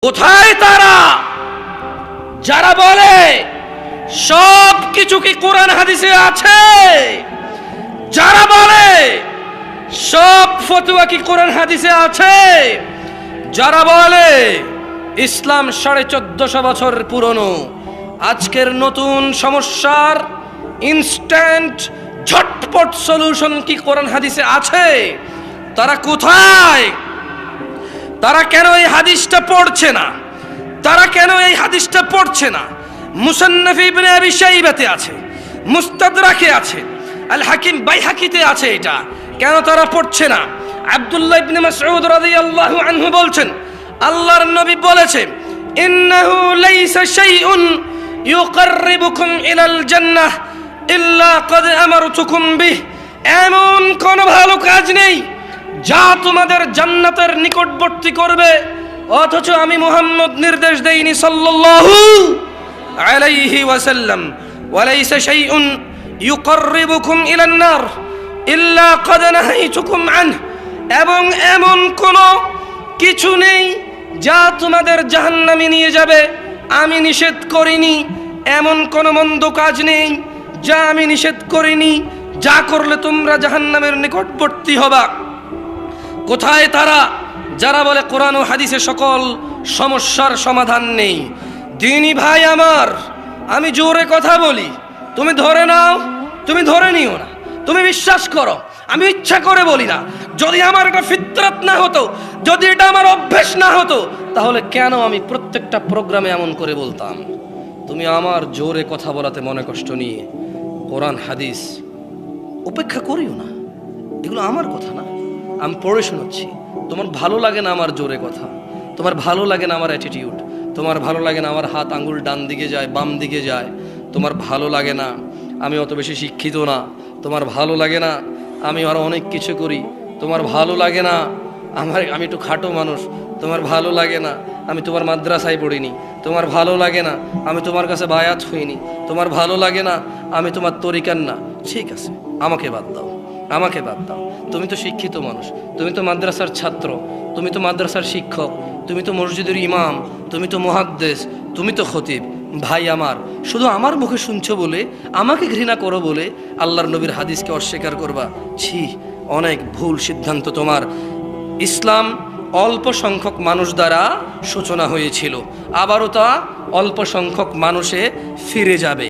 কোথায় তারা যারা বলে সব কিছু কি কোরআন হাদিসে আছে, যারা বলে সব ফতোয়া কি কোরআন হাদিসে আছে, যারা বলে ইসলাম 1450 বছর পুরনো, আজকের নতুন সমস্যার ইনস্ট্যান্ট ঝটপট সলিউশন কি কোরআন হাদিসে আছে, তারা কোথায়? তারা কেন এই হাদিসটা পড়ছে না? তারা কেন এই হাদিসটা পড়ছে না? মুসান্নাফ ইবনে আবি শাইবাতে আছে, মুস্তাদরাকে আছে, আল হাকিম বাইহাকিতে আছে। এটা কেন তারা পড়ছে না? আব্দুল্লাহ ইবনে মাসউদ রাদিয়াল্লাহু আনহু বলছেন, আল্লাহর নবী বলেছেন, ইন্নাহু লাইসা শাইউন ইউকাররিবুকুম ইলাল জান্নাহ ইল্লা ক্বাদ আমারতুকুম বিহ। এমন কোন ভালো কাজ নেই যা তোমাদের জান্নাতের নিকটবর্তী করবে, অথচ আমি মুহাম্মদ নির্দেশ দেইনি সাল্লাল্লাহু আলাইহি ওয়াসাল্লাম। ওয়ালাইসা শাইউন ইউকাররিবুকুম ইলান নার ইল্লা ক্বাদ নাহাইতুকুম আনহু। এবং এমন কোন কিছু নেই যা তোমাদের জাহান্নামে নিয়ে যাবে, আমি নিষেধ করিনি। এমন কোন মন্দ কাজ নেই যা আমি নিষেধ করিনি, যা করলে তোমরা জাহান্নামের নিকটবর্তী হবা। কোথায় তারা যারা বলে কোরআন ও হাদিসে সকল সমস্যার সমাধান নেই? দিনী ভাই আমার, আমি জোরে কথা বলি, তুমি ধরে নাও, তুমি ধরে নিও না, তুমি বিশ্বাস করো, আমি ইচ্ছা করে বলি না। যদি আমার এটা ফিতরাত না হতো, যদি এটা আমার অভ্যেস না হতো, তাহলে কেন আমি প্রত্যেকটা প্রোগ্রামে এমন করে বলতাম? তুমি আমার জোরে কথা বলাতে মনে কষ্ট নিয়ে কোরআন হাদিস উপেক্ষা করিও না। এগুলো আমার কথা না, আমি পড়ে শোনাচ্ছি। তোমার ভালো লাগে না আমার জোরে কথা, তোমার ভালো লাগে না আমার অ্যাটিটিউড, তোমার ভালো লাগে না আমার হাত আঙ্গুল ডান দিকে যায় বাম দিকে যায়, তোমার ভালো লাগে না আমি অত বেশি শিক্ষিত না, তোমার ভালো লাগে না আমি আরো অনেক কিছু করি, তোমার ভালো লাগে না আমি একটু খাটো মানুষ, তোমার ভালো লাগে না আমি তোমার মাদ্রাসায় পড়িনি, তোমার ভালো লাগে না আমি তোমার কাছে বায়াত হইনি, তোমার ভালো লাগে না আমি তোমার তরিকার না। ঠিক আছে, আমাকে বাদ দাও, আমাকে বাদ দাও। তুমি তো শিক্ষিত মানুষ, তুমি তো মাদ্রাসার ছাত্র, তুমি তো মাদ্রাসার শিক্ষক, তুমি তো মসজিদের ইমাম, তুমি তো মুহাদ্দিস, তুমি তো খতিব। ভাই আমার, শুধু আমার মুখে শুনছো বলে, আমাকে ঘৃণা করো বলে আল্লাহর নবীর হাদিসকে অস্বীকার করবা? ছি, অনেক ভুল সিদ্ধান্ত তোমার। ইসলাম অল্প সংখ্যক মানুষ দ্বারা সূচনা হয়েছিল, আবারও তা অল্প সংখ্যক মানুষে ফিরে যাবে।